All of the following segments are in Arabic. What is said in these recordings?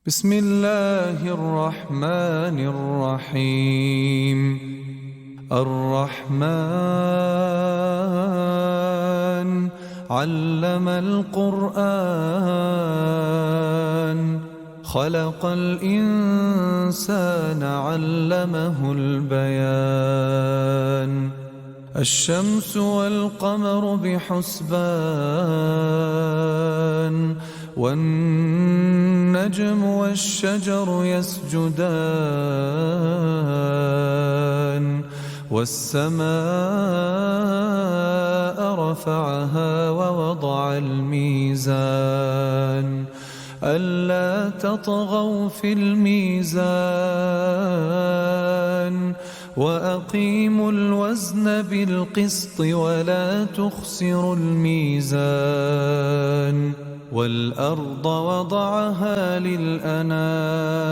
بسم الله الرحمن الرحيم. الرحمن علم القرآن، خلق الإنسان علمه البيان. الشمس والقمر بحسبان، والنجم والشجر يسجدان، والسماء رفعها ووضع الميزان ألا تطغوا في الميزان، وأقيموا الوزن بالقسط ولا تخسروا الميزان. والأرض وضعها للأنام،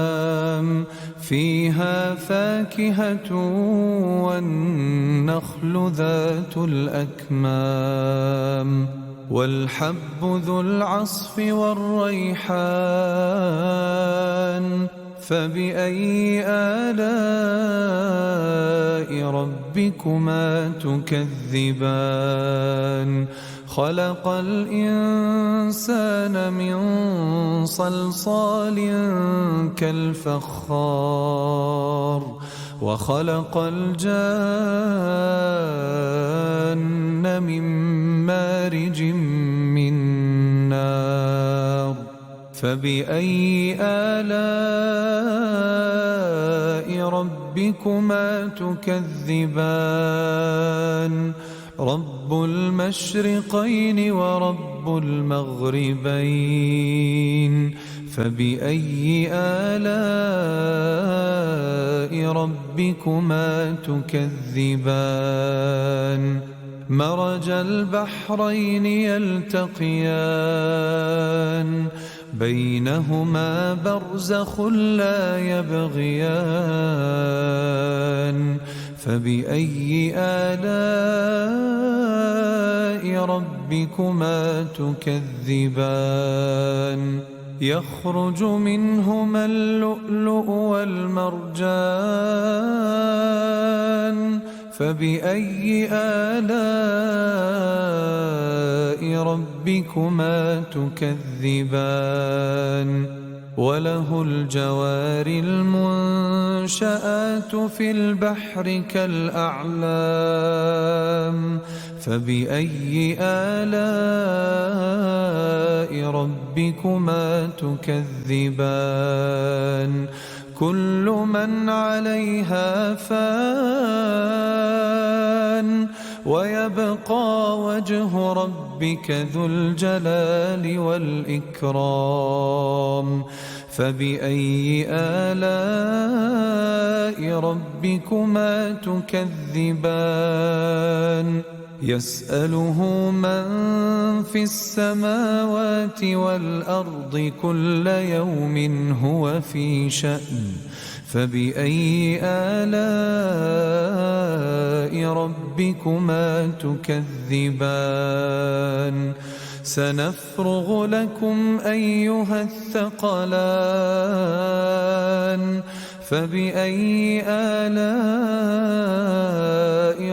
فيها فاكهة والنخل ذات الأكمام، والحب ذو العصف والريحان. فبأي آلاء ربكما تكذبان؟ خلق الإنسان من صلصال كالفخار، وخلق الجان من مارج من نار. فبأي آلاء ربكما تكذبان؟ رب المشرقين ورب المغربين. فبأي آلاء ربكما تكذبان؟ مرج البحرين يلتقيان، بينهما برزخ لا يبغيان. فبأي آلاء ربكما تكذبان؟ يخرج منهما اللؤلؤ والمرجان. فبأي آلاء ربكما تكذبان؟ وله الجوار المنشآت في البحر كالأعلام. فبأي آلاء ربكما تكذبان؟ كل من عليها فان، ويبقى وجه ربك ذو الجلال والإكرام. فبأي آلاء ربكما تكذبان؟ يسأله من في السماوات والأرض كل يوم هو في شأن. فبأي آلاء ربكما تكذبان؟ سنفرغ لكم أيها الثقلان. فبأي آلاء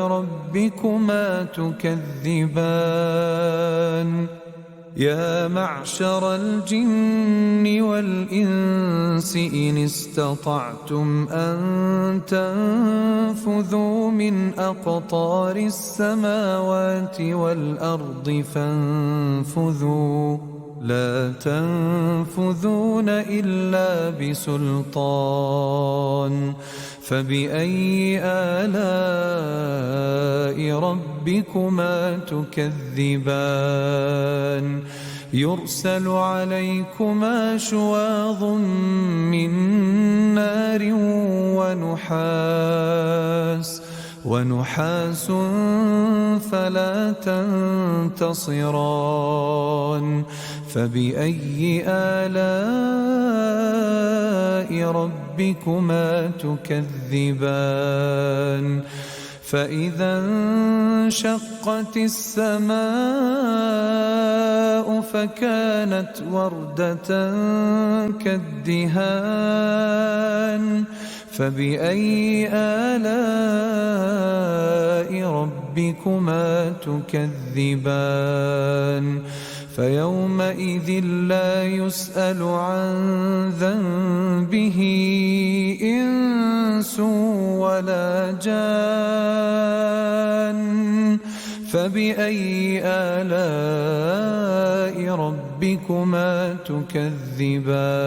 ربكما تكذبان؟ يا معشر الجن والإنس إن استطعتم أن تنفذوا من أقطار السماوات والأرض فانفذوا، لا تنفذون إلا بسلطان. فبأي آلاء ربكما تكذبان؟ يرسل عليكما شواظ من نار ونحاس فلا تنتصران. فبأي آلاء ربكما تكذبان؟ فإذا انشقت السماء فكانت وردة كالدهان فبأي آلاء ربكما تكذبان فيومئذ لا يسأل عن ذنبه إنس ولا جان فبأي آلاء ربكما تكذبان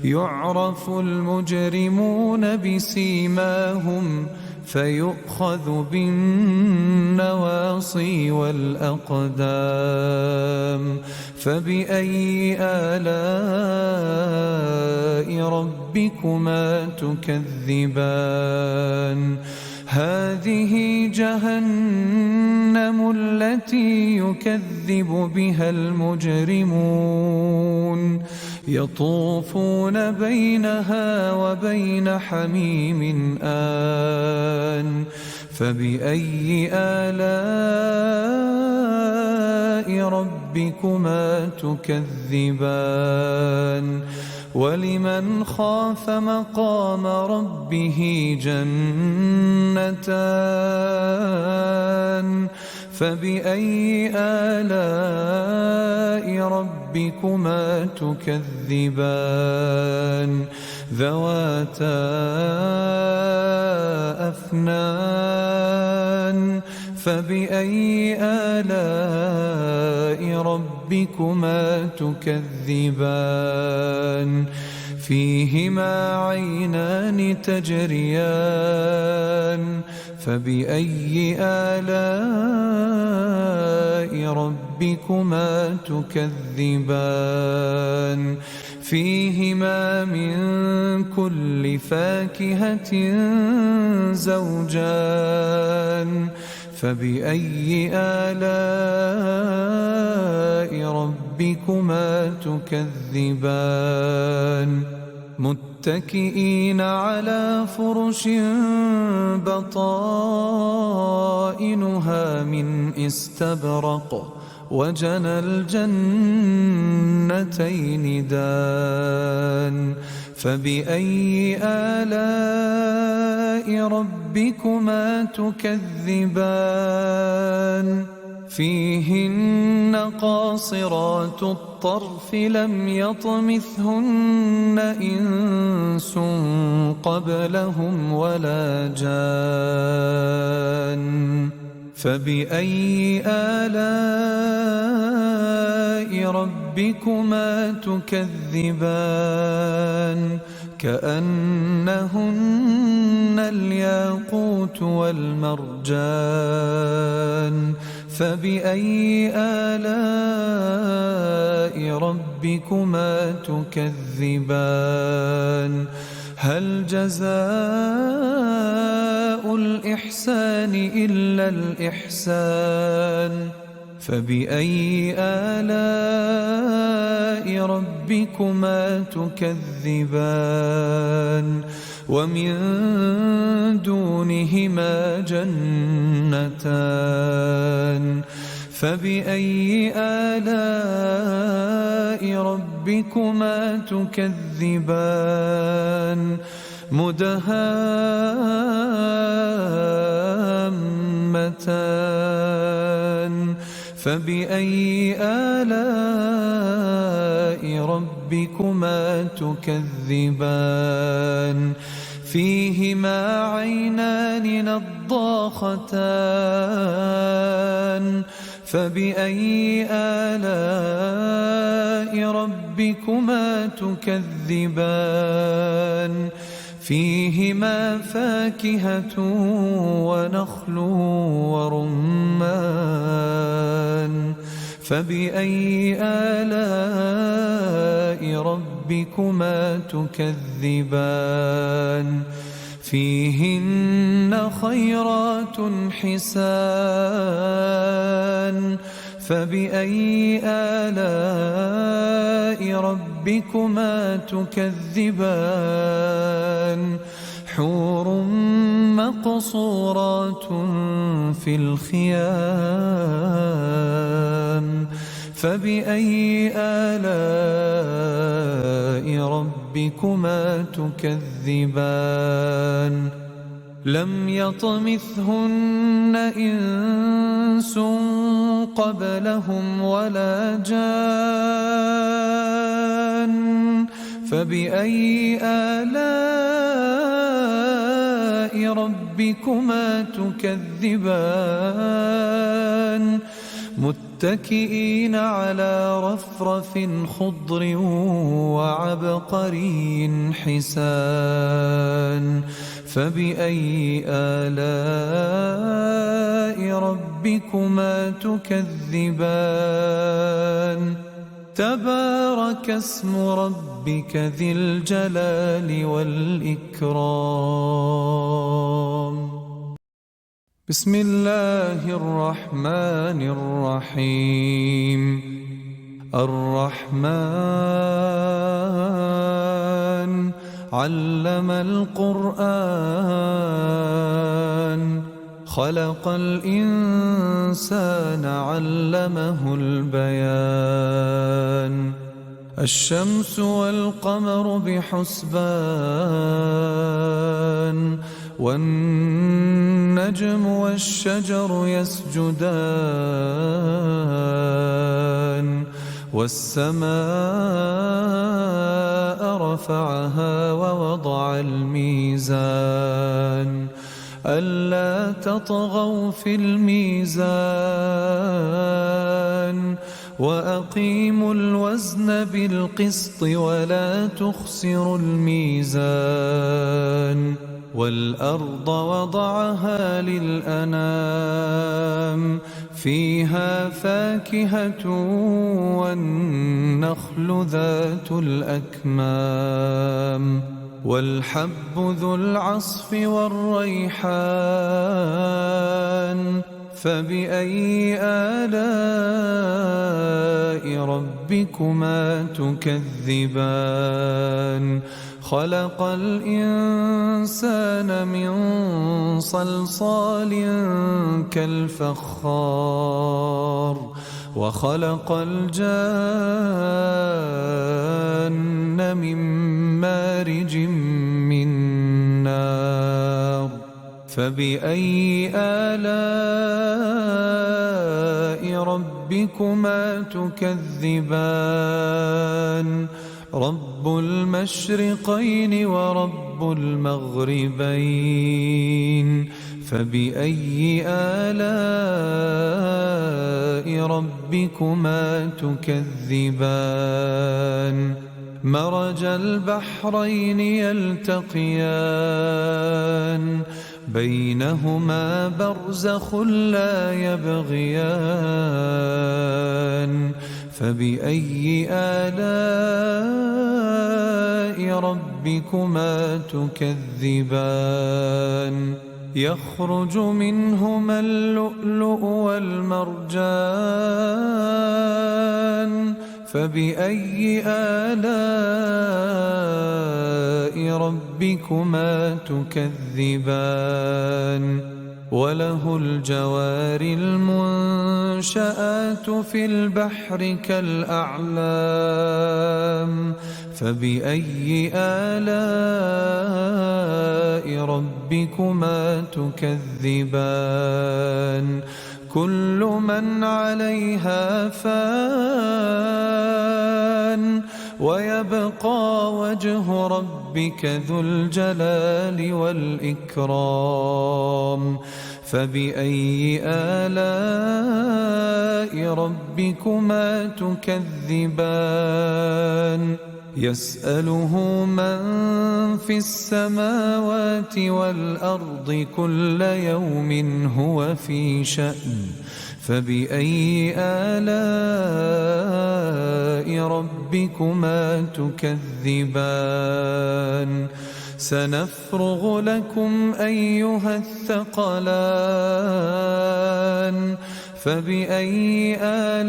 يعرف المجرمون بسيماهم فيؤخذ بالنواصي والأقدام فبأي آلاء ربكما تكذبان هذه جهنم التي يكذب بها المجرمون يطوفون بينها وبين حميم آن فبأي آلاء ربكما تكذبان ولمن خاف مقام ربه جنتان فبأي آلاء ربكما تكذبان ذواتا أفنان فبأي آلاء ربكما تكذبان فيهما عينان تجريان فبأي آلاء ربكما تكذبان فيهما من كل فاكهة زوجان فبأي آلاء ربكما تكذبان متكئين على فرش بطائنها من استبرق وجنى الجنتين دان فبأي آلاء ربكما تكذبان فيهن قاصرات الطرف لم يطمثهن إنس قبلهم ولا جان فبأي آلاء ربكما تكذبان كأنهن الياقوت والمرجان فبأي آلاء ربكما تكذبان هل جزاء الإحسان إلا الإحسان فبأي آلاء ربكما تكذبان ومن دونهما جنتان فبأي آلاء ربكما تكذبان مدهامتان فبأي آلاء ربكما تكذبان فيهما عينان نضاختان فبأي آلاء ربكما تكذبان فيهما فاكهة ونخل ورمان فبأي آلاء ربكما تكذبان فيهن خيرات حسان فبأي آلاء ربكما تكذبان حور مقصورات في الخيام فبأي آلاء ربكما تكذبان لم يطمثهن إنس قبلهم ولا جان فبأي آلاء ربكما تكذبان متكئين على رفرف خضر وعبقري حسان فبأي آلاء ربكما تكذبان تبارك اسم ربك ذي الجلال والإكرام بسم الله الرحمن الرحيم الرحمن علم القرآن خلق الإنسان علمه البيان الشمس والقمر بحسبان والنجم والشجر يسجدان والسماء رفعها ووضع الميزان ألا تطغوا في الميزان وأقيموا الوزن بالقسط ولا تخسروا الميزان والأرض وضعها للأنام فيها فاكهة والنخل ذات الأكمام والحب ذو العصف والريحان فبأي آلاء ربكما تكذبان خلق الإنسان من صلصال كالفخار وخلق الجان من مارج من نار فبأي آلاء ربكما تكذبان رب المشرقين ورب المغربين فبأي آلاء ربكما تكذبان مرج البحرين يلتقيان بينهما برزخ لا يبغيان فبأي آلاء ربكما تكذبان يخرج منهما اللؤلؤ والمرجان فبأي آلاء ربكما تكذبان وله الجوار المنشآت في البحر كالأعلام فبأي آلاء ربكما تكذبان كل من عليها فان ويبقى وجه ربك ذو الجلال والإكرام فبأي آلاء ربكما تكذبان يسأله من في السماوات والأرض كل يوم هو في شأن فبأي آلاء ربكما تكذبان سنفرغ لكم أيها الثقلان فبأي آلاء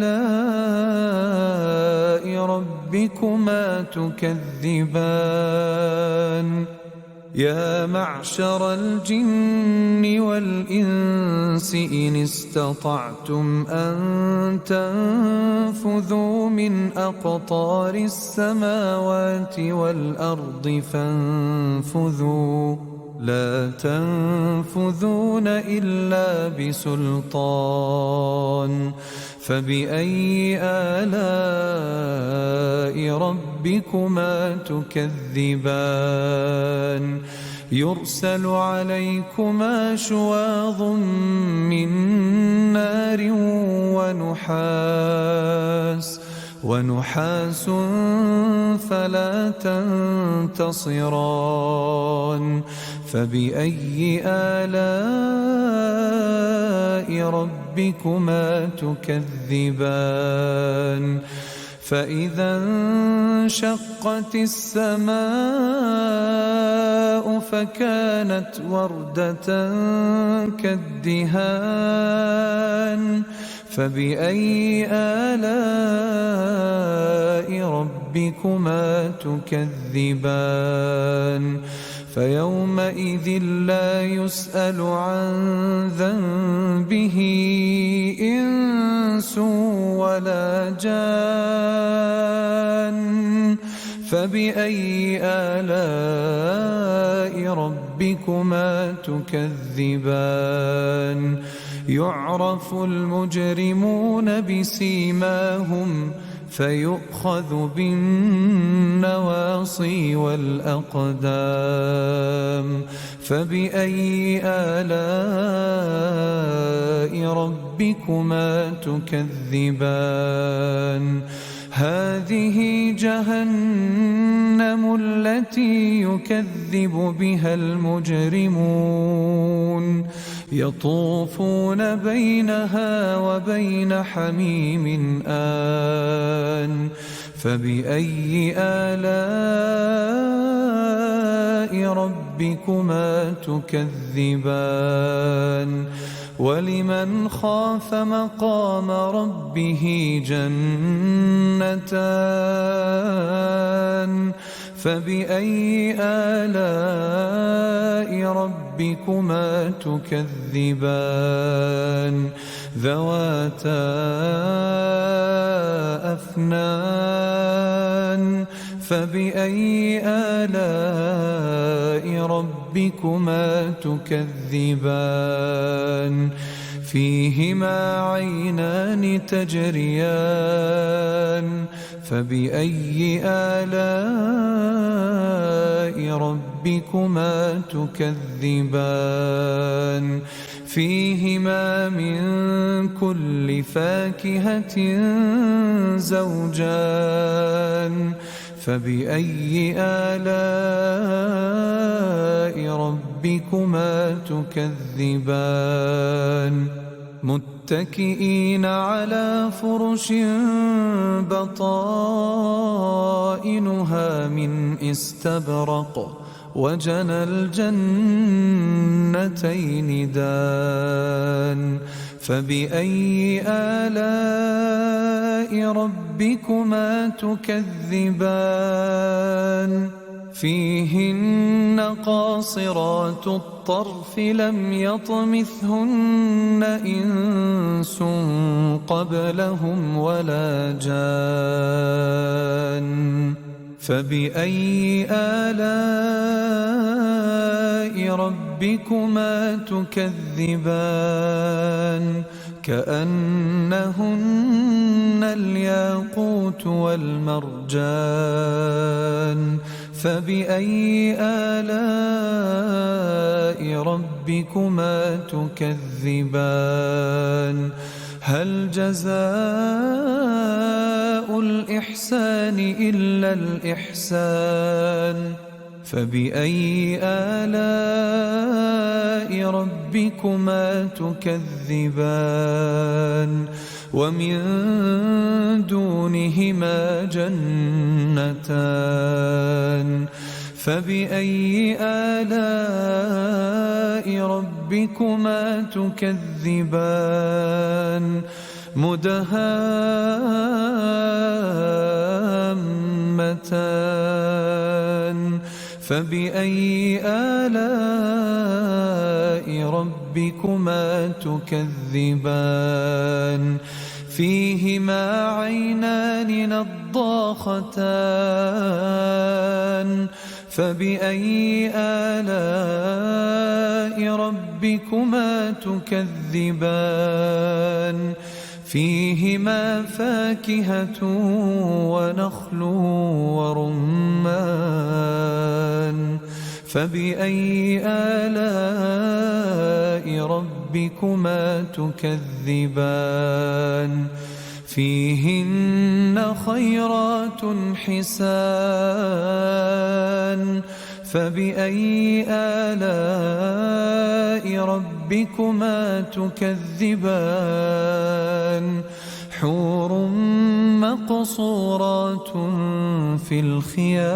ربكما تكذبان يا معشر الجن والإنس إن استطعتم أن تنفذوا من أقطار السماوات والأرض فانفذوا لا تنفذون إلا بسلطان فبأي آلاء ربكما تكذبان يرسل عليكما شواظ من نار ونحاس فلا تنتصران فبأي آلاء ربكما تكذبان فإذا انشقت السماء فكانت وردة كالدهان فبأي آلاء ربكما تكذبان فيومئذ لا يسأل عن ذنبه إنس ولا جان فبأي آلاء ربكما تكذبان يعرف المجرمون بسيماهم فيؤخذ بالنواصي والأقدام فبأي آلاء ربكما تكذبان هذه جهنم التي يكذب بها المجرمون يطوفون بينها وبين حميم آن فبأي آلاء ربكما تكذبان ولمن خاف مقام ربه جنتان فبأي آلاء ربكما تكذبان ذواتا أفنان فبأي آلاء ربكما تكذبان فيهما عينان تجريان فبأي آلاء ربكما تكذبان فيهما من كل فاكهة زوجان فبأي آلاء ربكما تكذبان متكئين على فرش بطائنها من استبرق وجنى الجنتين دان فبأي آلاء ربكما تكذبان فيهن قاصرات الطرف لم يطمثهن إنس قبلهم ولا جان فبأي آلاء ربكما تكذبان كأنهن الياقوت والمرجان فبأي آلاء ربكما تكذبان هل جزاء الإحسان إلا الإحسان فبأي آلاء ربكما تكذبان ومن دونهما جنتان فبأي آلاء ربكما تكذبان مدهامتان فبأي آلاء ربكما تكذبان فيهما عينان نضاختان فبأي آلاء ربكما تكذبان فيهما فاكهة ونخل ورمان فبأي آلاء ربكما تكذبان فيهن خيرات حسان فبأي آلاء ربكما تكذبان حور مقصورات في الخيام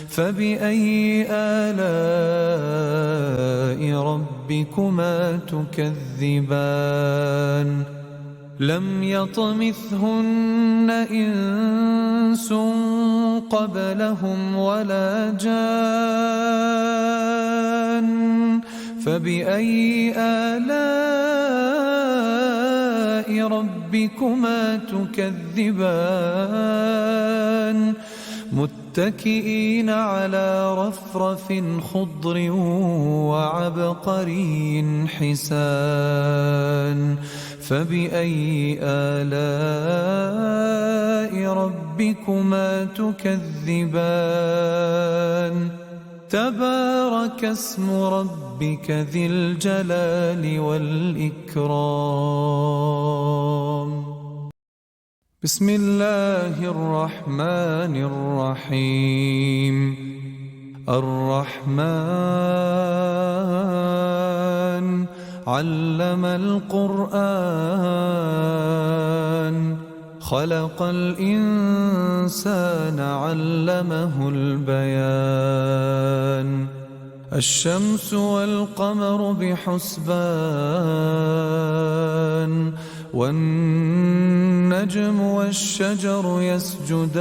فبأي آلاء ربكما تكذبان لم يطمثهن إنس قبلهم ولا جان فبأي آلاء ربكما تكذبان متكئين على رفرف خضر وعبقري حسان فبأي آلاء ربكما تكذبان تبارك اسم ربك ذي الجلال والإكرام بسم الله الرحمن الرحيم الرحمن علم القرآن خلق الإنسان علمه البيان الشمس والقمر بحسبان والنجم والشجر يسجدان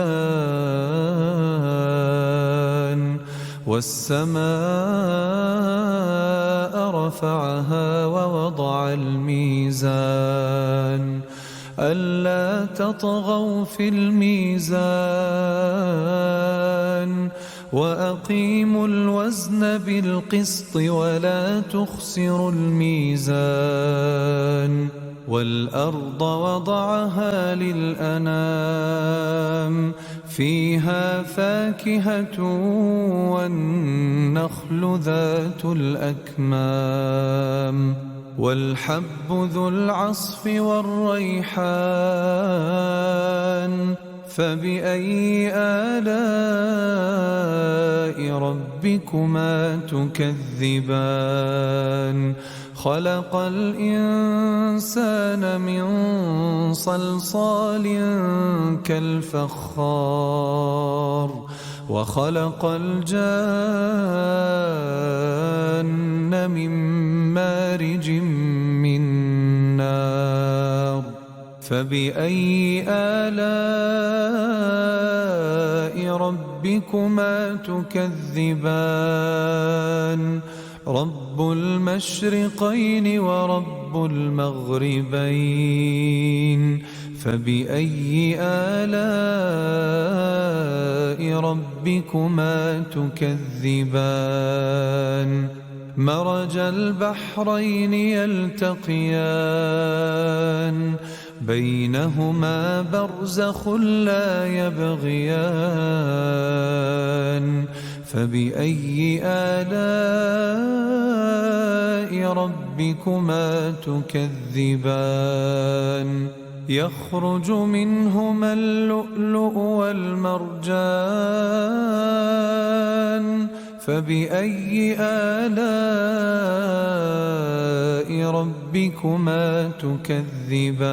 والسماء رفعها ووضع الميزان ألا تطغوا في الميزان وأقيموا الوزن بالقسط ولا تخسروا الميزان والأرض وضعها للأنام فيها فاكهة والنخل ذات الأكمام والحب ذو العصف والريحان فبأي آلاء ربكما تكذبان خلق الإنسان من صلصال كالفخار وخلق الجان من مارج من نار فبأي آلاء ربكما تكذبان رب المشرقين ورب المغربين فبأي آلاء ربكما تكذبان مرج البحرين يلتقيان بينهما برزخ لا يبغيان فبأي آلاء ربكما تكذبان يخرج منهما اللؤلؤ والمرجان فبأي آلاء ربكما تكذبان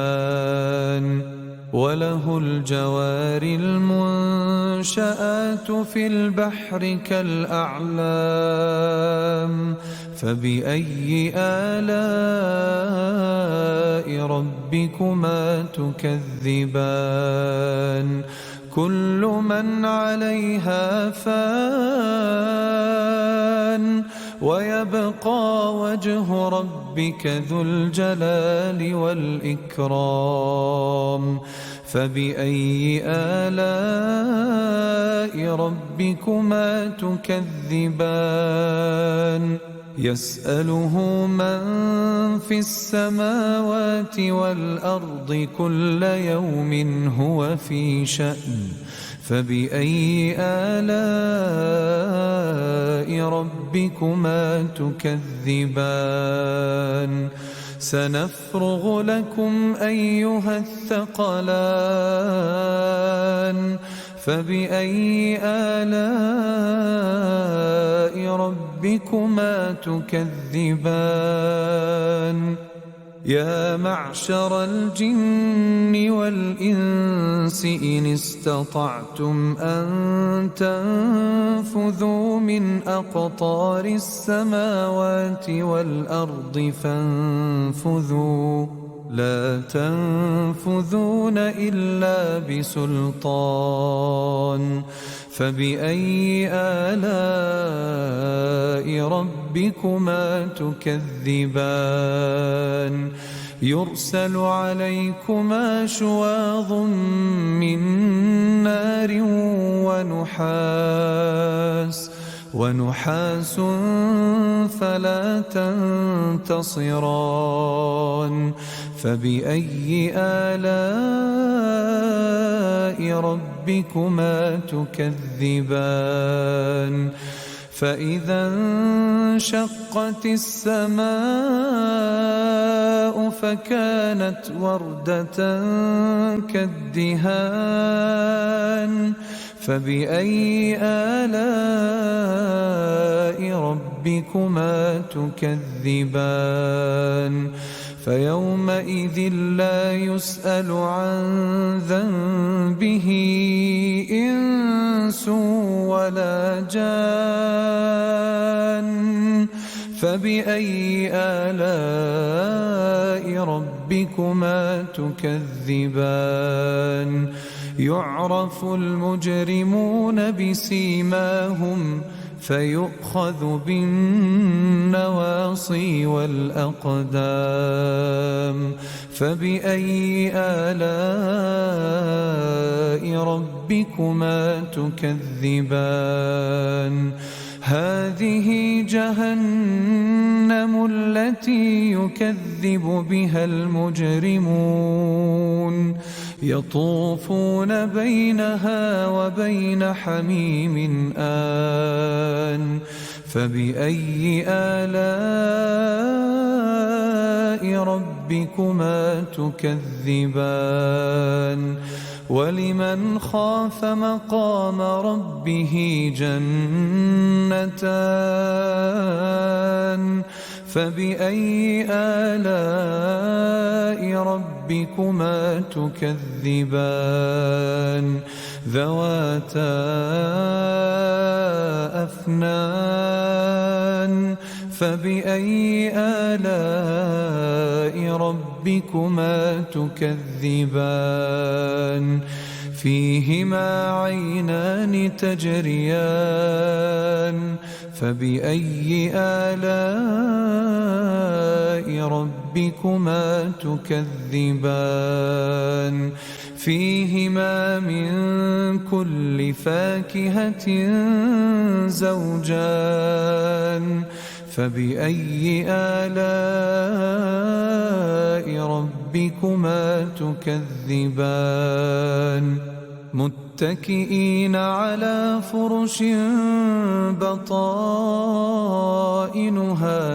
وله الجوار والمنشآت في البحر كالأعلام فبأي آلاء ربكما تكذبان كل من عليها فان ويبقى وجه ربك ذو الجلال والإكرام فبأي آلاء ربكما تكذبان يسأله من في السماوات والأرض كل يوم هو في شأن فبأي آلاء ربكما تكذبان سنفرغ لكم أيها الثقلان فبأي آلاء ربكما تكذبان يا معشر الجن والإنس إن استطعتم أن تنفذوا من أقطار السماوات والأرض فانفذوا لا تنفذون إلا بسلطان فبأي آلاء ربكما تكذبان يرسل عليكما شواظ من نار ونحاس فلا تنتصران فبأي آلاء ربكما تكذبان فإذا انشقت السماء فكانت وردة كالدهان فبأي آلاء ربكما تكذبان فيومئذ لا يسأل عن ذنبه إنس ولا جان فبأي آلاء ربكما تكذبان يعرف المجرمون بسيماهم فيؤخذ بالنواصي والأقدام فبأي آلاء ربكما تكذبان هذه جهنم التي يكذب بها المجرمون يطوفون بينها وبين حميم آن فبأي آلاء ربكما تكذبان ولمن خاف مقام ربه جنتان فبأي آلاء ربكما تكذبان ذواتا أفنان فبأي آلاء ربكما تكذبان فيهما عينان تجريان فبأي آلاء ربكما تكذبان فيهما من كل فاكهة زوجان فبأي آلاء ربكما تكذبان متكئين على فرش بطائنها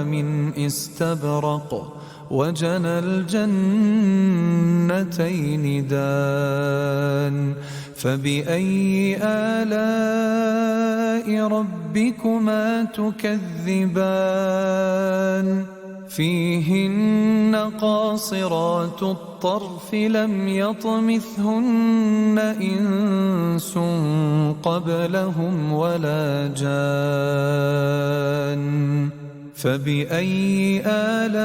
من استبرق وجنى الجنتين دان فبأي آلاء ربكما تكذبان فيهن قاصرات الطرف لم يطمثهن إنس قبلهم ولا جان فبأي آلاء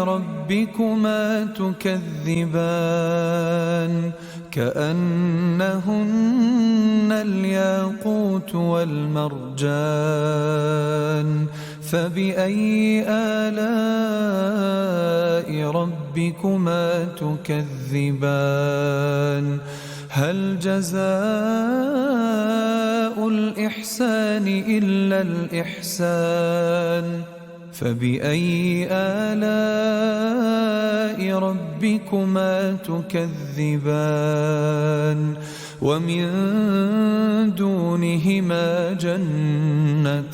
ربكما تكذبان كأنهن الياقوت والمرجان فبأي آلاء ربكما تكذبان هل جزاء الإحسان إلا الإحسان فبأي آلاء ربكما تكذبان ومن دونهما جنتان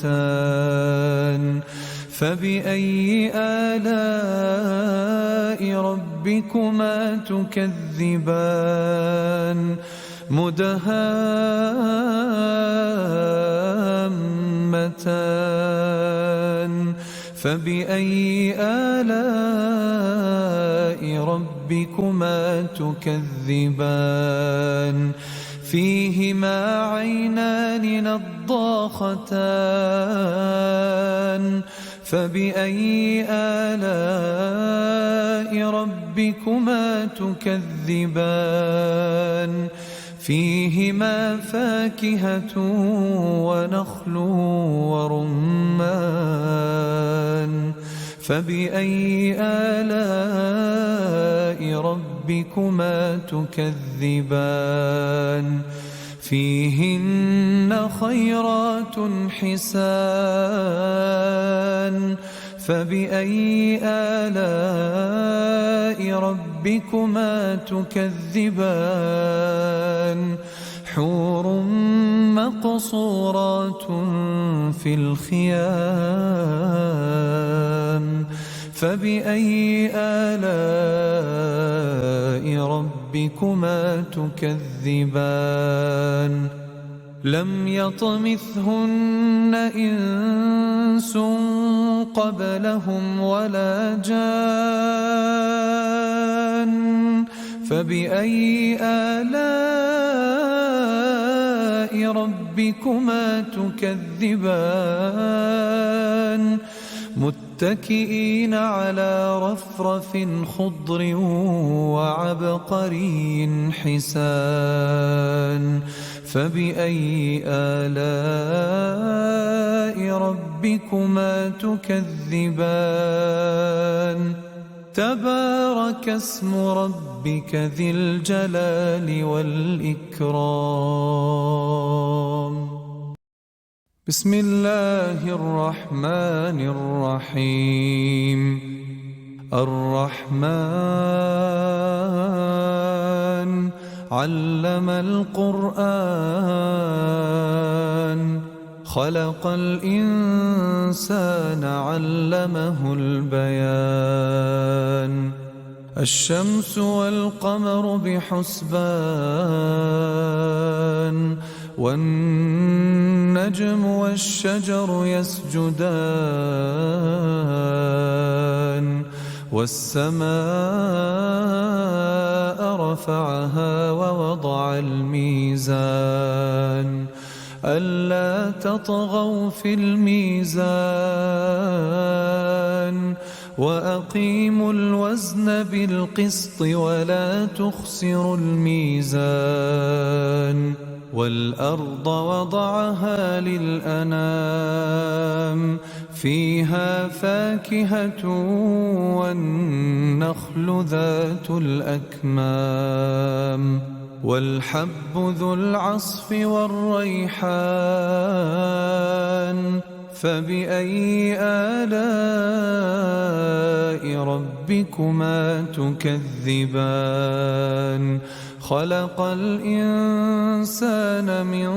فبأي آلاء ربكما تكذبان مدهامتان فبأي آلاء ربكما تكذبان فيهما عينان نضاختان فبأي آلاء ربكما تكذبان فيهما فاكهة ونخل ورمان فبأي آلاء ربكما تكذبان فيهن خيرات حسان فبأي آلاء ربكما تكذبان حور مقصورات في الخيام فبأي آلاء ربكما تكذبان لم يطمثهن إنس قبلهم ولا جان فبأي آلاء ربكما تكذبان متكئين على رفرف خضر وعبقري حسان فبأي آلاء ربكما تكذبان تبارك اسم ربك ذي الجلال والإكرام بسم الله الرحمن الرحيم الرحمن علم القرآن خلق الإنسان علمه البيان الشمس والقمر بحسبان والنجم والشجر يسجدان والسماء رفعها ووضع الميزان ألا تطغوا في الميزان وأقيموا الوزن بالقسط ولا تخسروا الميزان والأرض وضعها للأنام فيها فاكهة والنخل ذات الأكمام والحب ذو العصف والريحان فبأي آلاء ربكما تكذبان خلق الإنسان من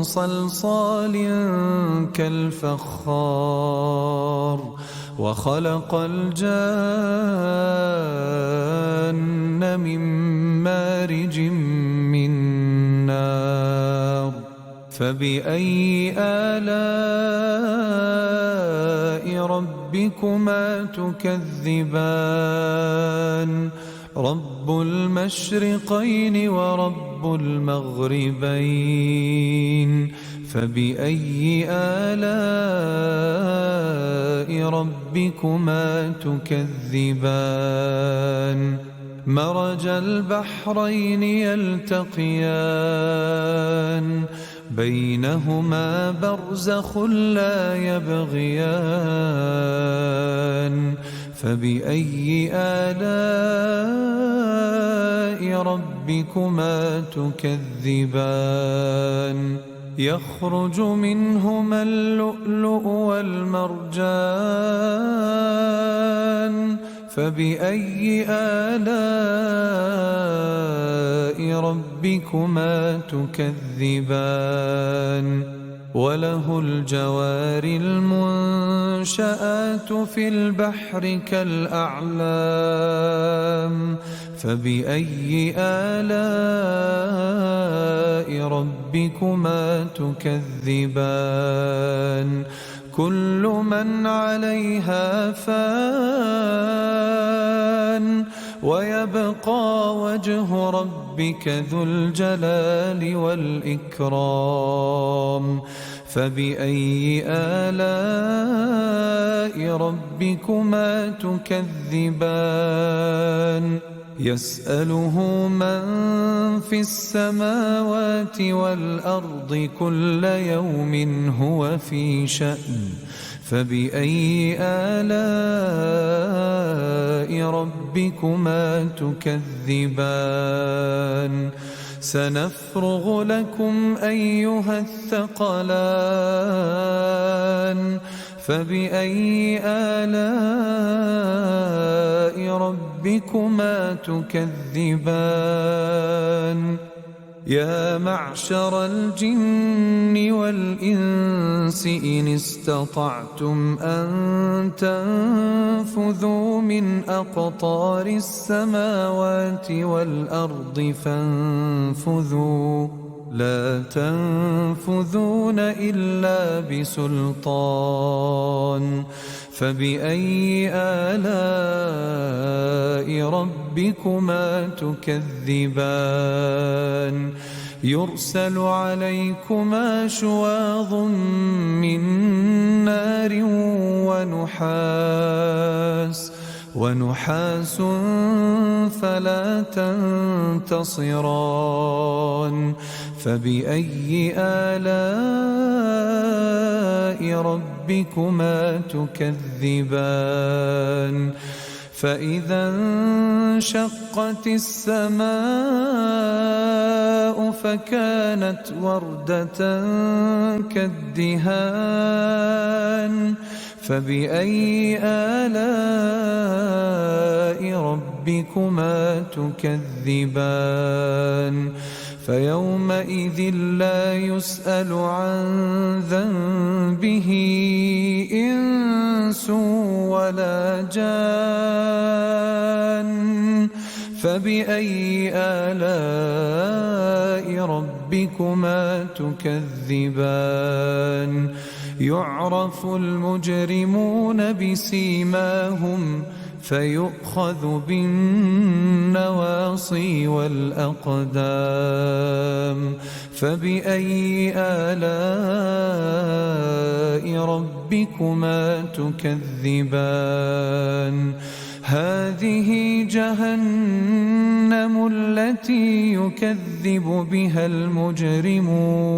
صلصال كالفخار وخلق الجان من مارج من نار فبأي آلاء ربكما تكذبان رب المشرقين ورب المغربين فبأي آلاء ربكما تكذبان مرج البحرين يلتقيان بينهما برزخ لا يبغيان فبأي آلاء ربكما تكذبان يخرج منهما اللؤلؤ والمرجان فبأي آلاء ربكما تكذبان وله الجوار المنشآت في البحر كالأعلام فبأي آلاء ربكما تكذبان كل من عليها فان ويبقى وجه ربك ذو الجلال والإكرام فبأي آلاء ربكما تكذبان يسأله من في السماوات والأرض كل يوم هو في شأن فبأي آلاء ربكما تكذبان سنفرغ لكم أيها الثقلان فبأي آلاء ربكما تكذبان يا معشر الجن والإنس إن استطعتم أن تنفذوا من أقطار السماوات والأرض فانفذوا لا تنفذون إلا بسلطان فبأي آلاء ربكما تكذبان يرسل عليكما شواظ من نار ونحاس فلا تنتصران فبأي آلاء ربكما تكذبان فإذا انشقت السماء فكانت وردة كالدهان فبأي آلاء ربكما تكذبان فيومئذ لا يسأل عن ذنبه إنس ولا جان فبأي آلاء ربكما تكذبان يعرف المجرمون بسيماهم فيؤخذ بالنواصي والأقدام فبأي آلاء ربكما تكذبان هذه جهنم التي يكذب بها المجرمون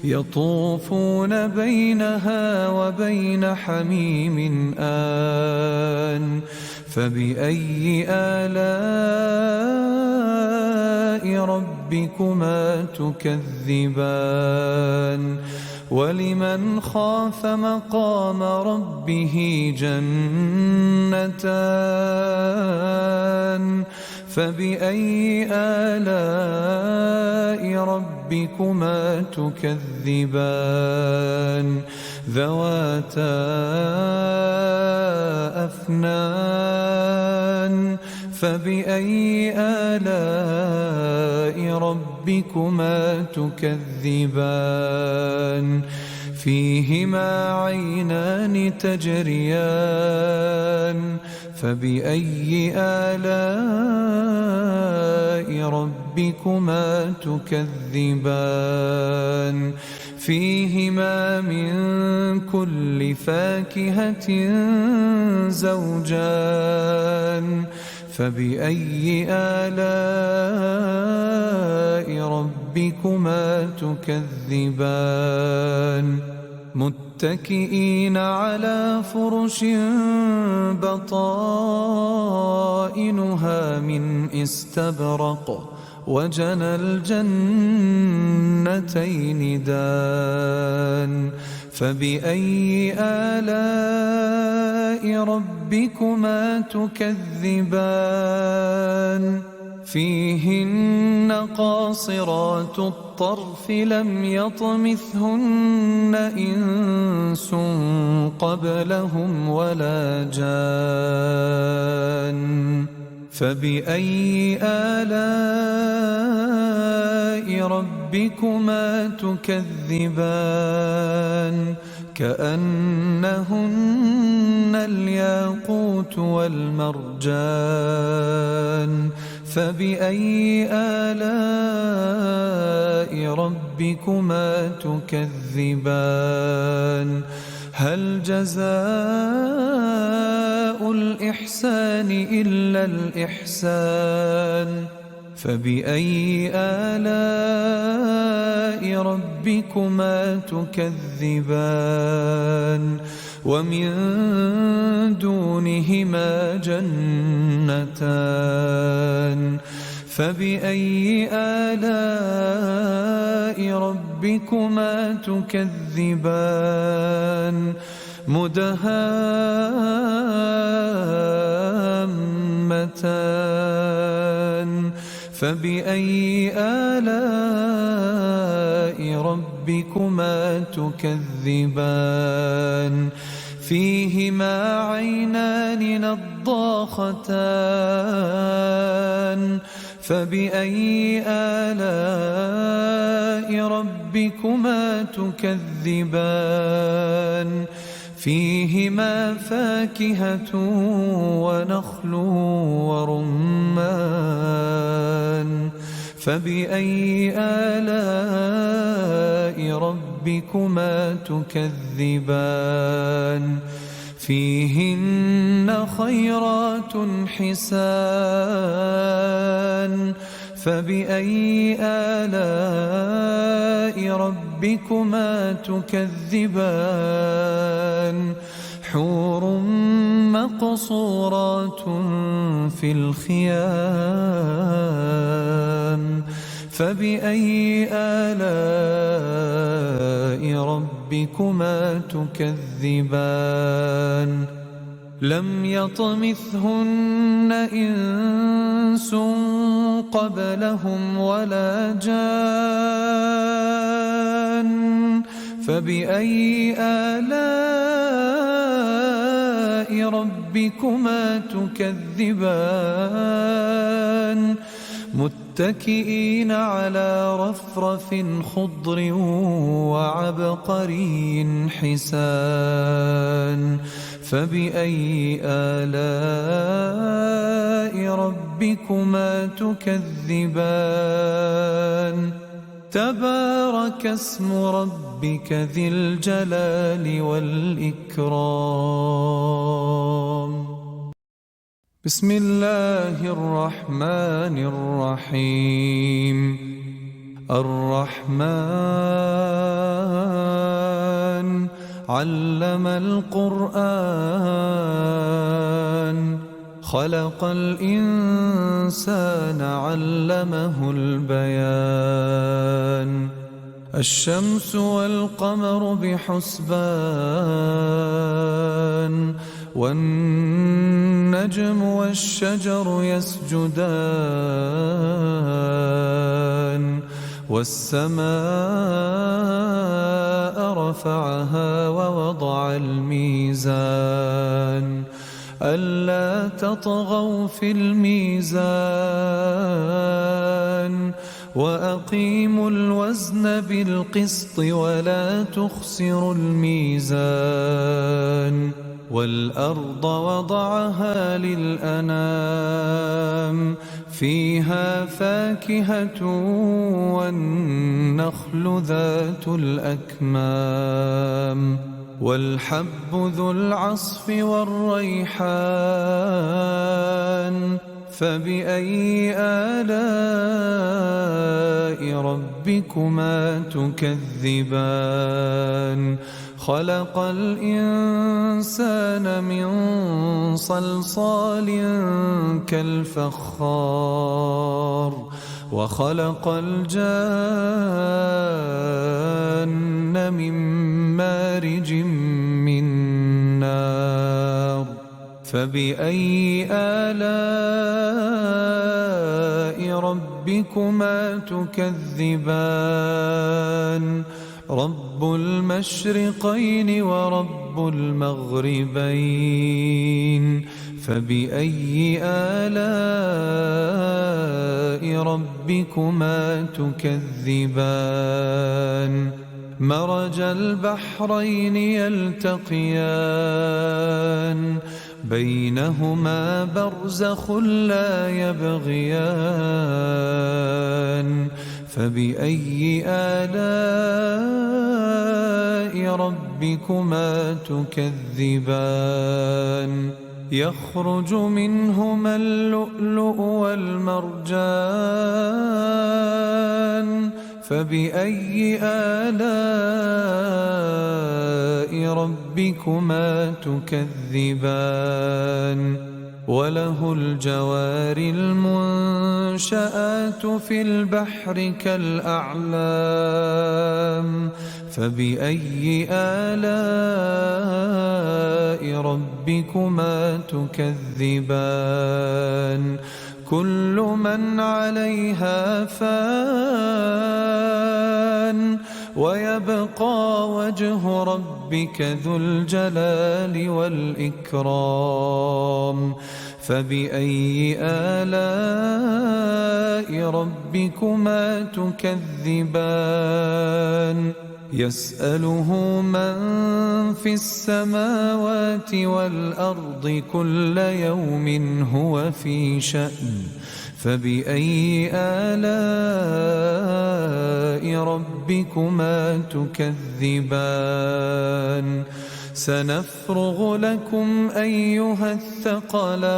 يطوفون بينها وبين حميم آن فبأي آلاء ربكما تكذبان ولمن خاف مقام ربه جنتان فبأي آلاء ربكما تكذبان ذواتا أفنان فبأي آلاء ربكما تكذبان فيهما عينان تجريان فبأي آلاء ربكما تكذبان فيهما من كل فاكهة زوجان فبأي آلاء ربكما تكذبان متكئين على فرش بطائنها من استبرق وجنى الجنتين دان فبأي آلاء ربكما تكذبان فيهن قاصرات الطرف لم يطمثهن إنس قبلهم ولا جان فبأي آلاء ربكما تكذبان كأنهن الياقوت والمرجان فبأي آلاء ربكما تكذبان هل جزاء الإحسان إلا الإحسان فبأي آلاء ربكما تكذبان ومن دونهما جنتان فبأي آلاء ربكما تكذبان مدهامتان فبأي آلاء ربكما تكذبان فيهما عينان نضاختان فبأي آلاء ربكما تكذبان فيهما فاكهة ونخل ورمان فبأي آلاء ربكما تكذبان فيهن خيرات حسان فبأي آلاء ربكما تكذبان حور مقصورات في الخيام فبأي آلاء ربكما تكذبان لم يطمثهن إنس قبلهم ولا جان فبأي آلاء ربكما تكذبان متكئين على رفرف خضر وعبقري حسان فبأي آلاء ربكما تكذبان تبارك اسم ربك ذي الجلال والإكرام بسم الله الرحمن الرحيم الرحمن علم القرآن خلق الإنسان علمه البيان الشمس والقمر بحسبان والنجم والشجر يسجدان والسماء رفعها ووضع الميزان ألا تطغوا في الميزان وأقيموا الوزن بالقسط ولا تخسروا الميزان والأرض وضعها للأنام فيها فاكهة والنخل ذات الأكمام والحب ذو العصف والريحان فبأي آلاء ربكما تكذبان خلق الإنسان من صلصال كالفخار وخلق الجان من مارج من نار فبأي آلاء ربكما تكذبان رب المشرقين ورب المغربين فبأي آلاء ربكما تكذبان مرج البحرين يلتقيان بينهما برزخ لا يبغيان فبأي آلاء ربكما تكذبان يخرج منهما اللؤلؤ والمرجان فبأي آلاء ربكما تكذبان وله الجوار المنشآت في البحر كالأعلام فبأي آلاء ربكما تكذبان كل من عليها فان ويبقى وجه ربك ذو الجلال والإكرام فبأي آلاء ربكما تكذبان يسأله من في السماوات والأرض كل يوم هو في شأن فبأي آلاء ربكما تكذبان سنفرغ لكم أيها الثقلان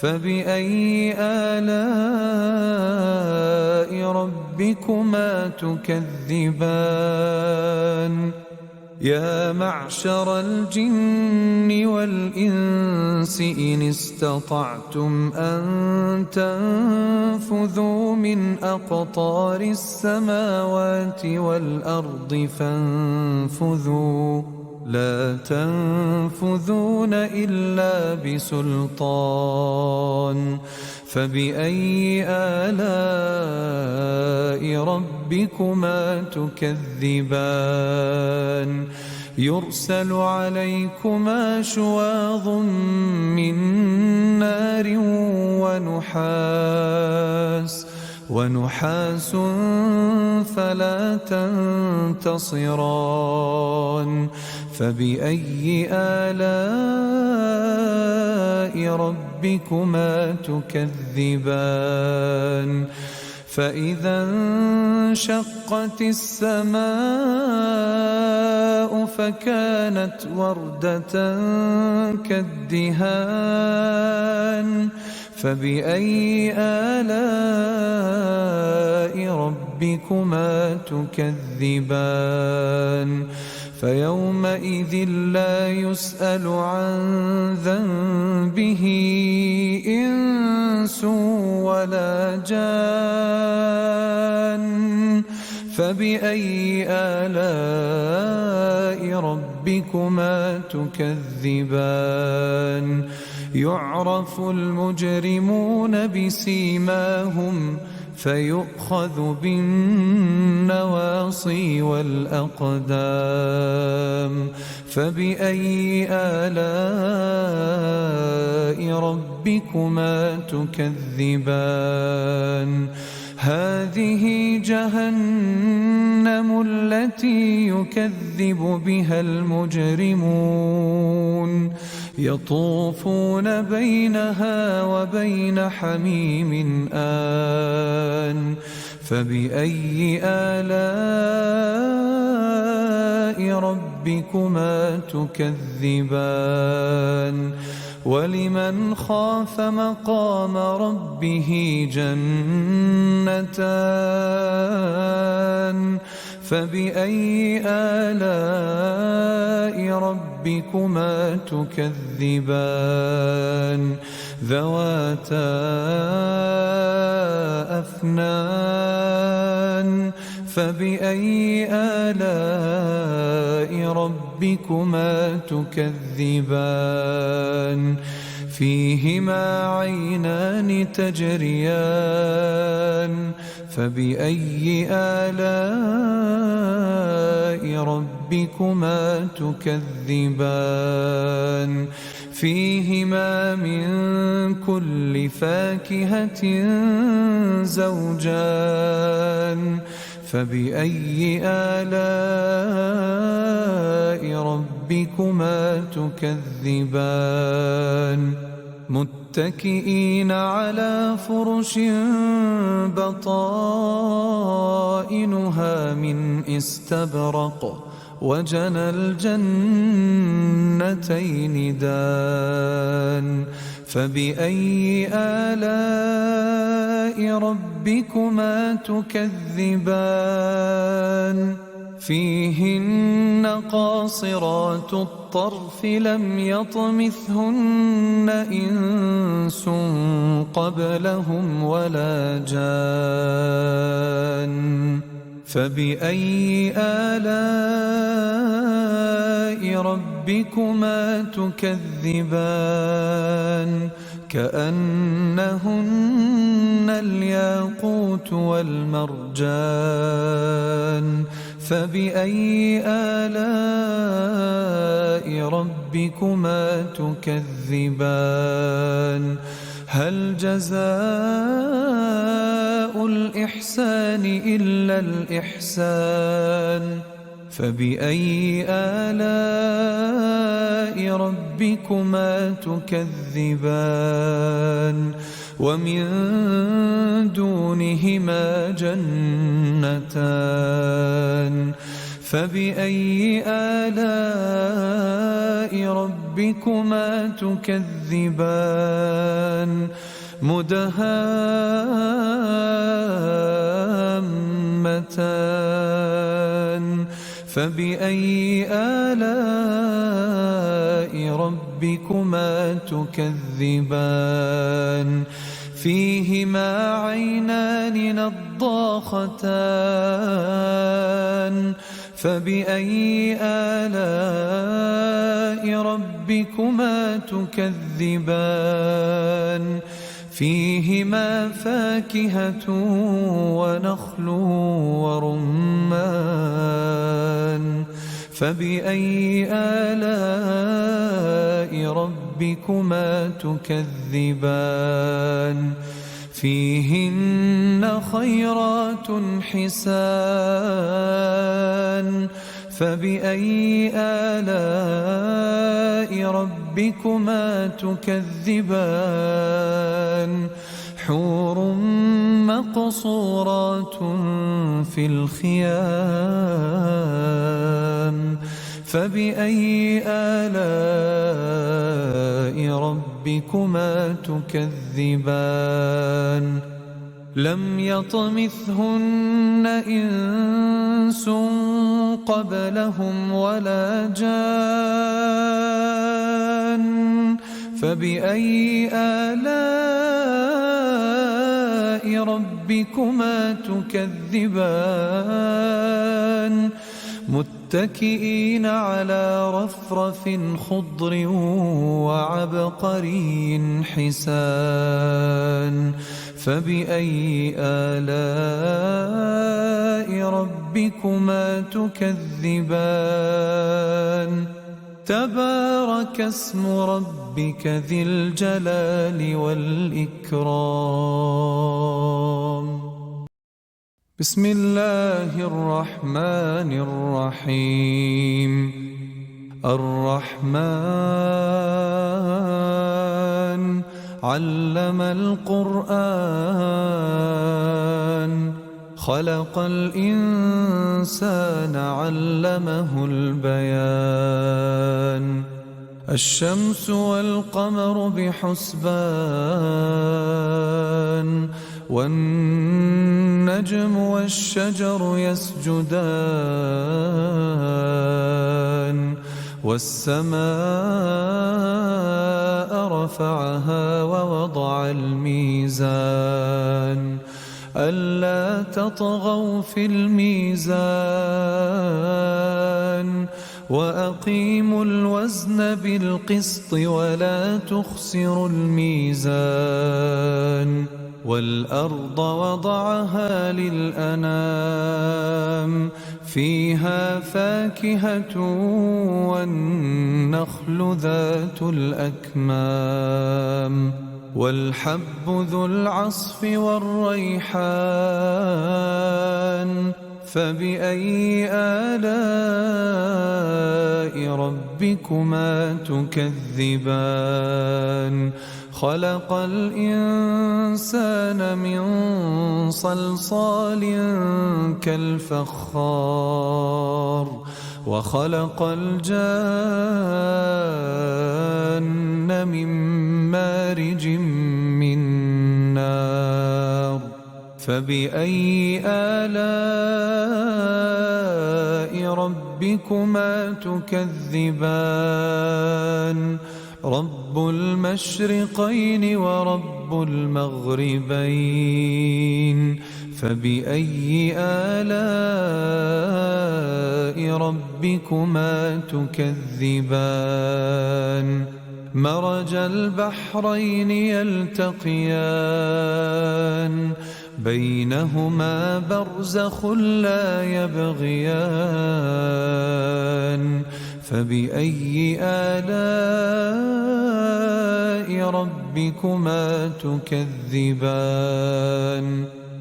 فبأي آلاء ربكما تكذبان يا معشر الجن والإنس إن استطعتم أن تنفذوا من أقطار السماوات والأرض فانفذوا لا تنفذون إلا بسلطان فبأي آلاء ربكما تكذبان يرسل عليكما شواظ من نار ونحاس فلا تنتصران فبأي آلاء ربكما تكذبان فإذا انشقت السماء فكانت وردة كالدهان فبأي آلاء ربكما تكذبان فيومئذ لا يسأل عن ذنبه إنس ولا جان فبأي آلاء ربكما تكذبان يعرف المجرمون بسيماهم فيؤخذ بالنواصي والأقدام فبأي آلاء ربكما تكذبان هذه جهنم التي يكذب بها المجرمون يطوفون بينها وبين حميم آن فبأي آلاء ربكما تكذبان ولمن خاف مقام ربه جنتان فبأي آلاء ربكما تكذبان ذواتا أفنان فبأي آلاء ربكما تكذبان فيهما عينان تجريان فبأي آلاء ربكما تكذبان فيهما من كل فاكهة زوجان فبأي آلاء ربكما تكذبان متكئين على فرش بطائنها من استبرق وجنى الجنتين دان فبأي آلاء ربكما تكذبان فيهن قاصرات الطرف لم يطمثهن إنس قبلهم ولا جان فبأي آلاء ربكما تكذبان كأنهن الياقوت والمرجان فبأي آلاء ربكما تكذبان هل جزاء الإحسان إلا الإحسان فبأي آلاء ربكما تكذبان ومن دونهما جنتان فبأي آلاء ربكما تكذبان مدهامتان فبأي آلاء ربكما تكذبان فيهما عينان نضاختان فبأي آلاء ربكما تكذبان فيهما فاكهة ونخل ورمان فبأي آلاء ربكما تكذبان فيهن خيرات حسان فبأي آلاء ربكما تكذبان حور مقصورات في الخيام فبأي آلاء ربكما تكذبان لم يطمثهن إنس قبلهم ولا جان فبأي آلاء ربكما تكذبان متكئين على رفرف خضر وعبقري حسان فبأي آلاء ربكما تكذبان تبارك اسم ربك ذي الجلال والإكرام. بسم الله الرحمن الرحيم. الرحمن علم القرآن خلق الإنسان علمه البيان. الشمس والقمر بحسبان والنجم والشجر يسجدان والسماء رفعها ووضع الميزان ألا تطغوا في الميزان وأقيموا الوزن بالقسط ولا تخسروا الميزان. والأرض وضعها للأنام فيها فاكهة والنخل ذات الأكمام والحب ذو العصف والريحان. فبأي آلاء ربكما تكذبان؟ خلق الإنسان من صلصال كالفخار وخلق الجان من مارج من نار. فبأي آلاء ربكما تكذبان؟ رب المشرقين ورب المغربين. فبأي آلاء ربكما تكذبان؟ مرج البحرين يلتقيان بينهما برزخ لا يبغيان. فبأي آلاء ربكما تكذبان؟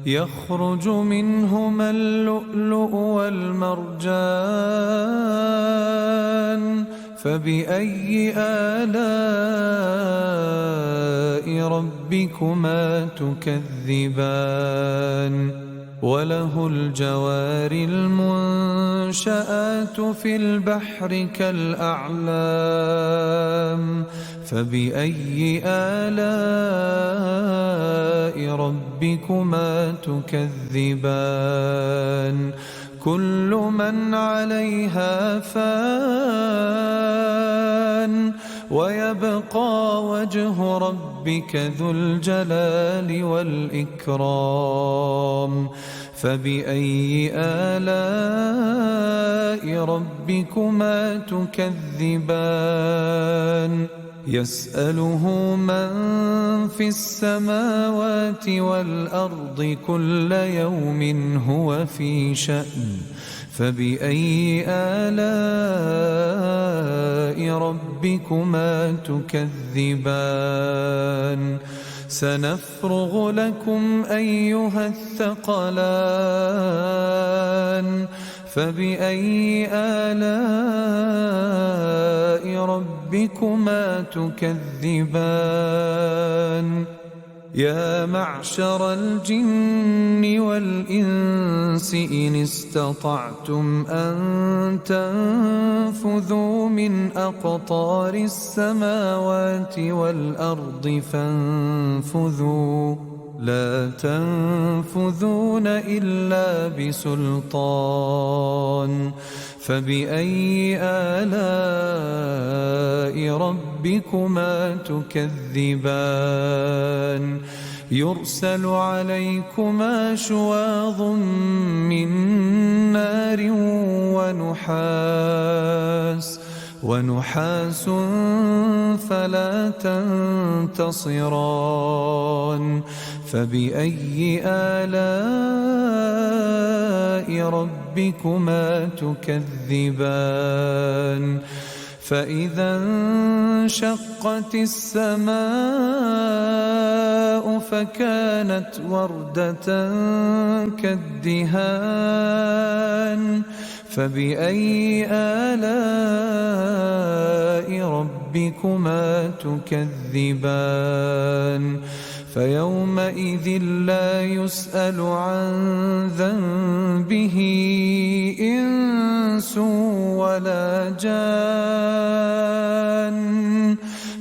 يخرج منهما اللؤلؤ والمرجان. فبأي آلاء ربكما تكذبان؟ وله الجوار المنشآت في البحر كالأعلام. فبأي آلاء ربكما تكذبان؟ كل من عليها فان ويبقى وجه ربك ذو الجلال والإكرام. فبأي آلاء ربكما تكذبان؟ يسأله من في السماوات والأرض كل يوم هو في شأن. فبأي آلاء ربكما تكذبان؟ سنفرغ لكم أيها الثقلان. فبأي آلاء ربكما تكذبان؟ يا معشر الجن والإنس إن استطعتم أن تنفذوا من أقطار السماوات والأرض فانفذوا لا تنفذون إلا بسلطان. فبأي آلاء ربكما تكذبان؟ يرسل عليكما شواظ من نار ونحاس فلا تنتصران. فبأي آلاء ربكما تكذبان؟ فإذا انشقت السماء فكانت وردة كالدهان فبأي آلاء ربكما تكذبان فيومئذ لا يسأل عن ذنبه إنس ولا جان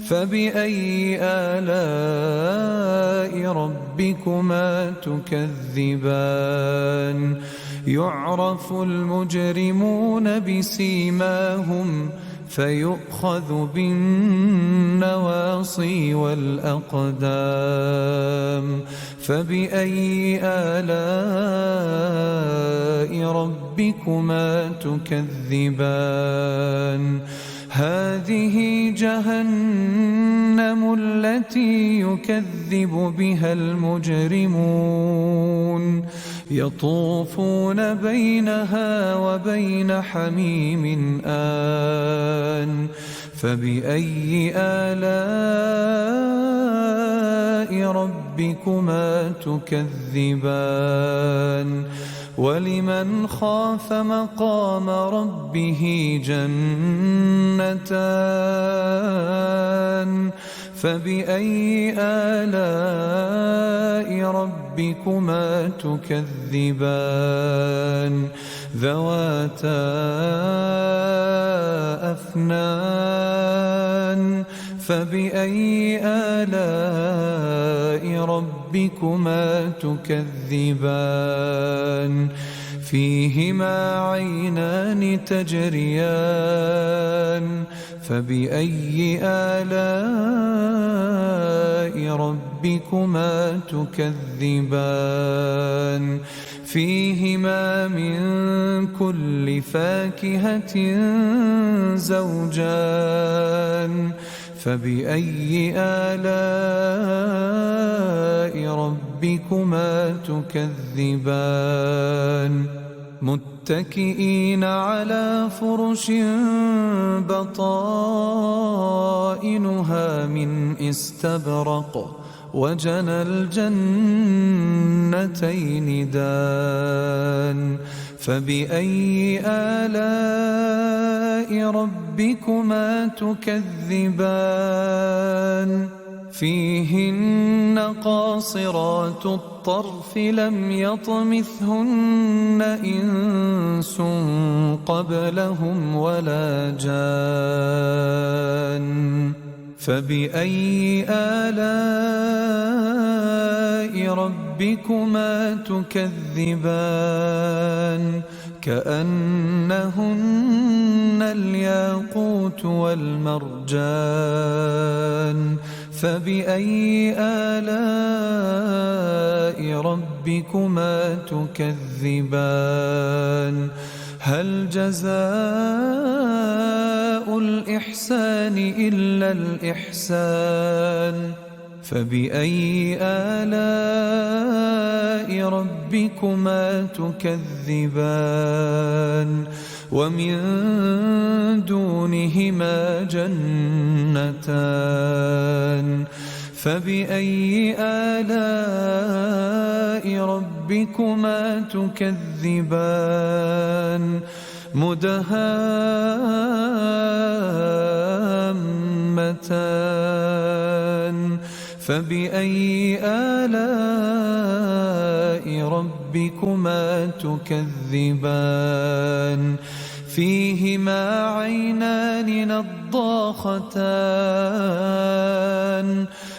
فبأي آلاء ربكما تكذبان يعرف المجرمون بسيماهم فيؤخذ بالنواصي والأقدام فبأي آلاء ربكما تكذبان هذه جهنم التي يكذب بها المجرمون يطوفون بينها وبين حميم آن فبأي آلاء ربكما تكذبان ولمن خاف مقام ربه جنتان فبأي آلاء ربكما تكذبان ذواتا أفنان فبأي آلاء ربكما تكذبان فيهما عينان تجريان فبأي آلاء ربكما تكذبان فيهما من كل فاكهة زوجان فبأي آلاء ربكما تكذبان متكئين على فرش بطائنها من استبرق وجنى الجنتين دان فبأي آلاء ربكما تكذبان فيهن قاصرات الطرف لم يطمثهن إنس قبلهم ولا جان فبأي آلاء ربكما تكذبان كأنهن الياقوت والمرجان فبأي آلاء ربكما تكذبان هل جزاء الإحسان إلا الإحسان فبأي آلاء ربكما تكذبان ومن دونهما جنتان فبأي آلاء ربكما تكذبان مدهامتان فبأي آلاء ربكما تكذبان فيهما عينان نضاختان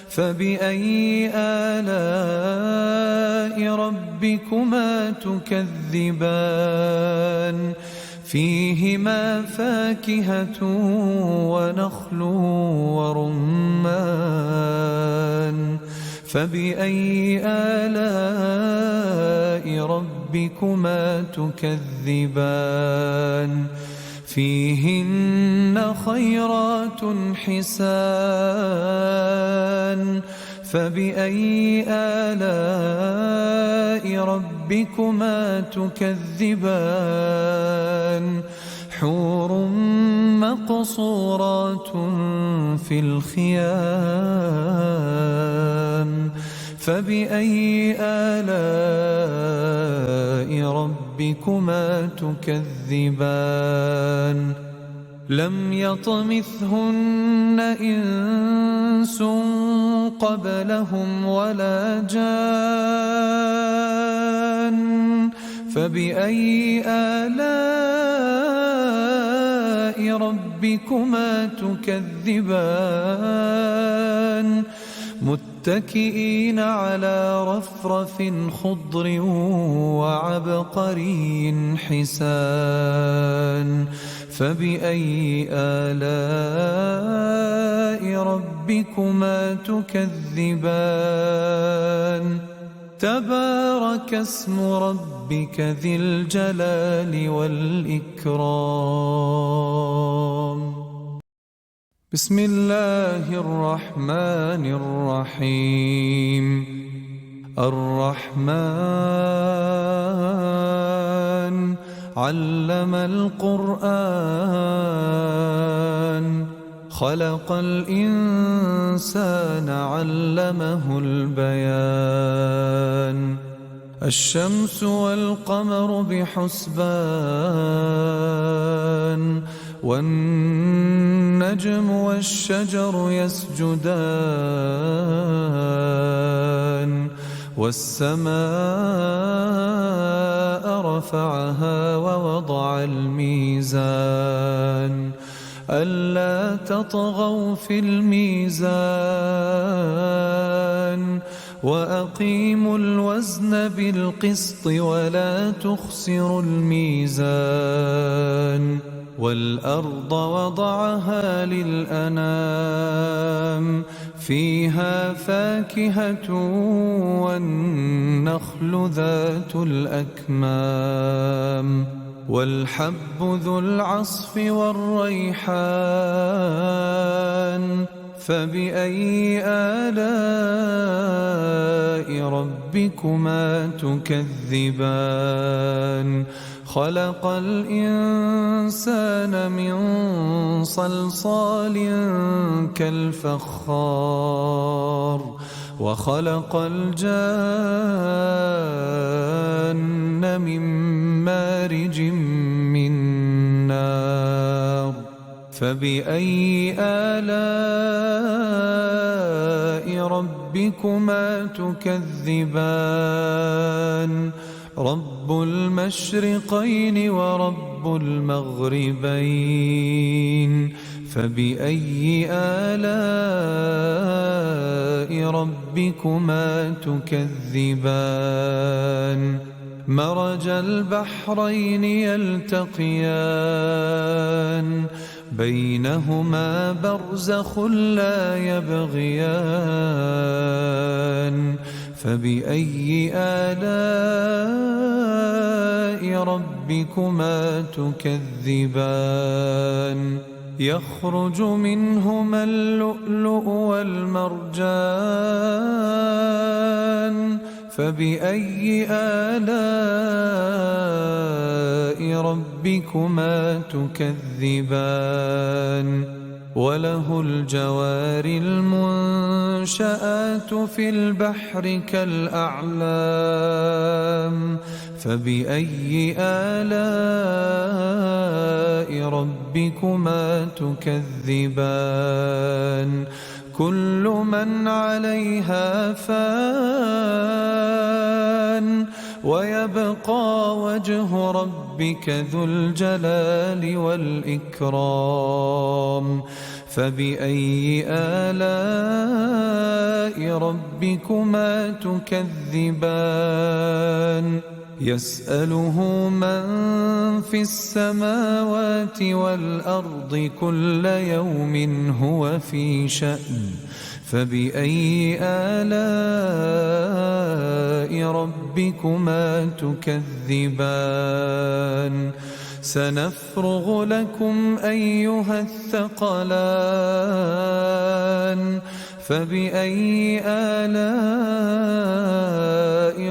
فبأي آلاء ربكما تكذبان فيهما فاكهة ونخل ورمان فبأي آلاء ربكما تكذبان فيهن خيرات حسان فبأي آلاء ربكما تكذبان حور مقصورات في الخيام فبأي آلاء ربكما تكذبان لم يطمثهن إنس قبلهم ولا جان فبأي آلاء ربكما تكذبان متكئين على رفرف خضر وعبقري حسان فبأي آلاء ربكما تكذبان تبارك اسم ربك ذي الجلال والإكرام بسم الله الرحمن الرحيم الرحمن علم القرآن خلق الإنسان علمه البيان الشمس والقمر بحسبان والنجم والشجر يسجدان والسماء رفعها ووضع الميزان ألا تطغوا في الميزان وأقيموا الوزن بالقسط ولا تخسروا الميزان والأرض وضعها للأنام فيها فاكهة والنخل ذات الأكمام والحب ذو العصف والريحان فبأي آلاء ربكما تكذبان خلق الإنسان من صلصال كالفخار وخلق الجان من مارج من نار فبأي آلاء ربكما تكذبان رب المشرقين ورب المغربين فبأي آلاء ربكما تكذبان مرج البحرين يلتقيان بينهما برزخ لا يبغيان فبأي آلاء ربكما تكذبان يخرج منهما اللؤلؤ والمرجان فبأي آلاء ربكما تكذبان وله الجوار المنشآت في البحر كالأعلام فبأي آلاء ربكما تكذبان كل من عليها فان ويبقى وجه ربك ذو الجلال والإكرام فبأي آلاء ربكما تكذبان يسأله من في السماوات والأرض كل يوم هو في شأن فبأي آلاء ربكما تكذبان سنفرغ لكم أيها الثقلان فبأي آلاء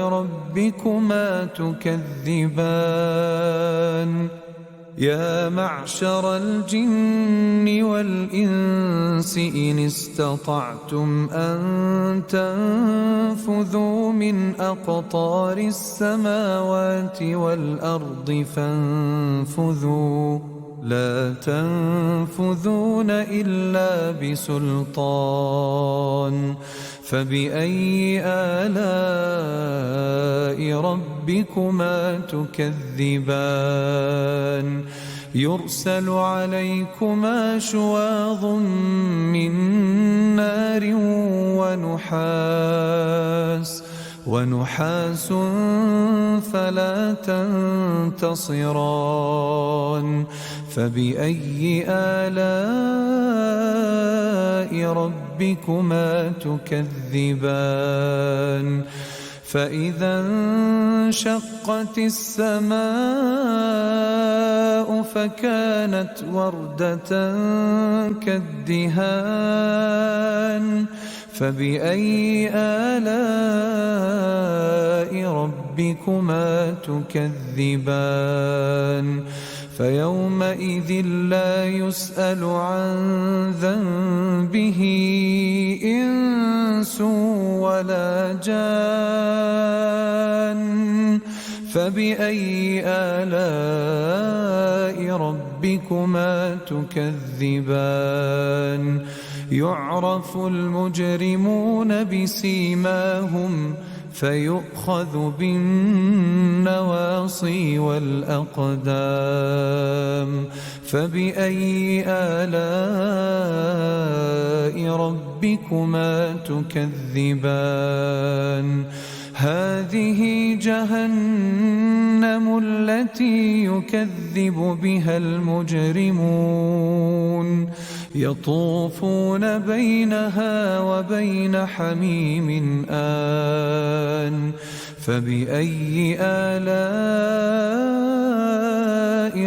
ربكما تكذبان يا معشر الجن والإنس إن استطعتم أن تنفذوا من أقطار السماوات والأرض فانفذوا لا تنفذون إلا بسلطان فبأي آلاء ربكما تكذبان يرسل عليكما شواظ من نار ونحاس فلا تنتصران فبأي آلاء ربكما تكذبان فإذا انشقت السماء فكانت وردة كالدهان فبأي آلاء ربكما تكذبان فيومئذ لا يسأل عن ذنبه إنس ولا جان فبأي آلاء ربكما تكذبان يعرف المجرمون بسيماهم فيؤخذ بالنواصي والأقدام فبأي آلاء ربكما تكذبان هذه جهنم التي يكذب بها المجرمون يطوفون بينها وبين حميم آن فبأي آلاء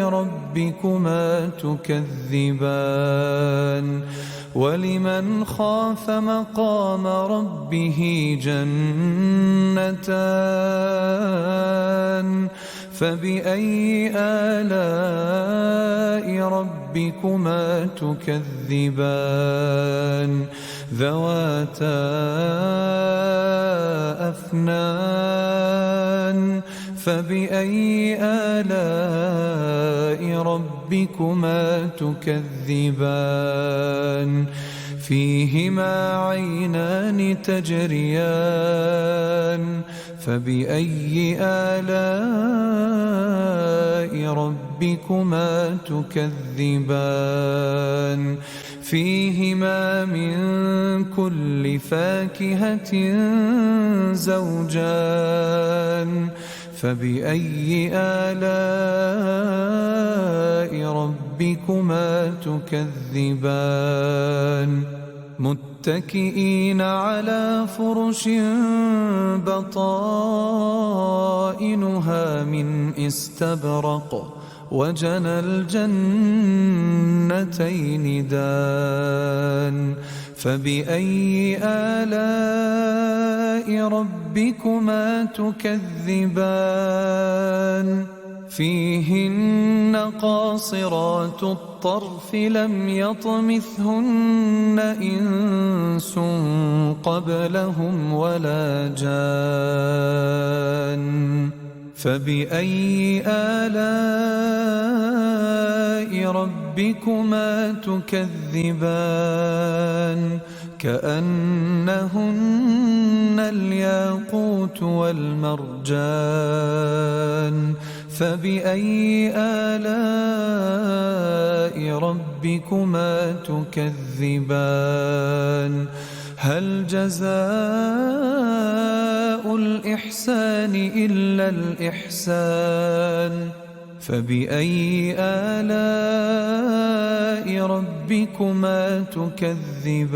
ربكما تكذبان ولمن خاف مقام ربه جنتان فبأي آلاء ربكما تكذبان ذواتا أفنان فبأي آلاء ربكما تكذبان فيهما عينان تجريان فبأي آلاء ربكما تكذبان فيهما من كل فاكهة زوجان فبأي آلاء ربكما تكذبان متكئين على فرش بطائنها من استبرق وجنى الجنتين دان فبأي آلاء ربكما تكذبان فيهن قاصرات الطرف لم يطمثهن إنس قبلهم ولا جان فبأي آلاء ربكما تكذبان كأنهن الياقوت والمرجان فبأي آلاء ربكما تكذبان هل جزاء الإحسان إلا الإحسان فبأي آلاء ربكما تكذبان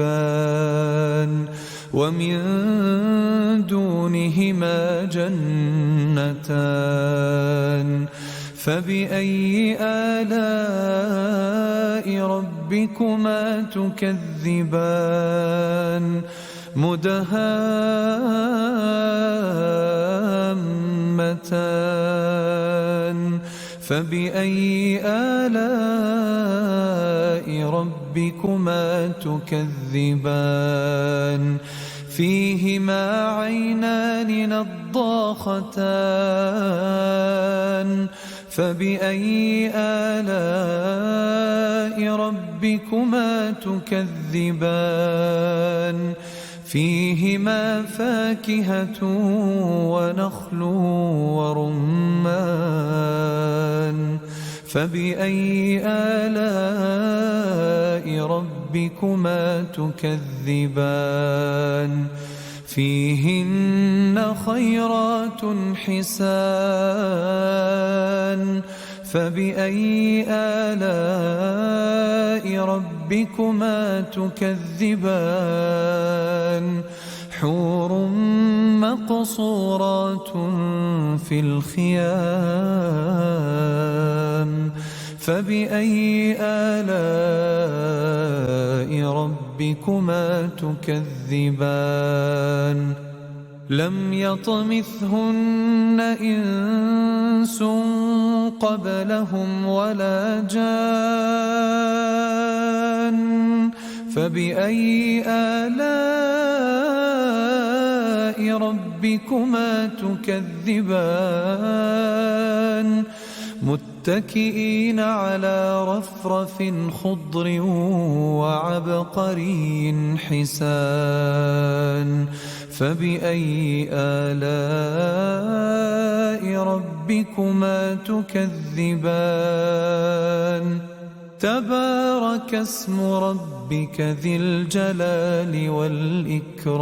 ومن دونهما جنتان فبأي آلاء ربكما تكذبان مدهامتان فبأي آلاء ربكما تكذبان فيهما عينان نضاختان فبأي آلاء ربكما تكذبان فيهما فاكهة ونخل ورمان فبأي آلاء ربكما تكذبان فيهن خيرات حسان فبأي آلاء ربكما تكذبان حور مقصورات في الخيام فبأي آلاء ربكما تكذبان لم يطمثهن إنس قبلهم ولا جان فبأي آلاء ربكما تكذبان متكئين على رفرف خضر وعبقري حسان فبأي آلاء ربكما تكذبان تبارك اسم ربك ذي الجلال والإكرام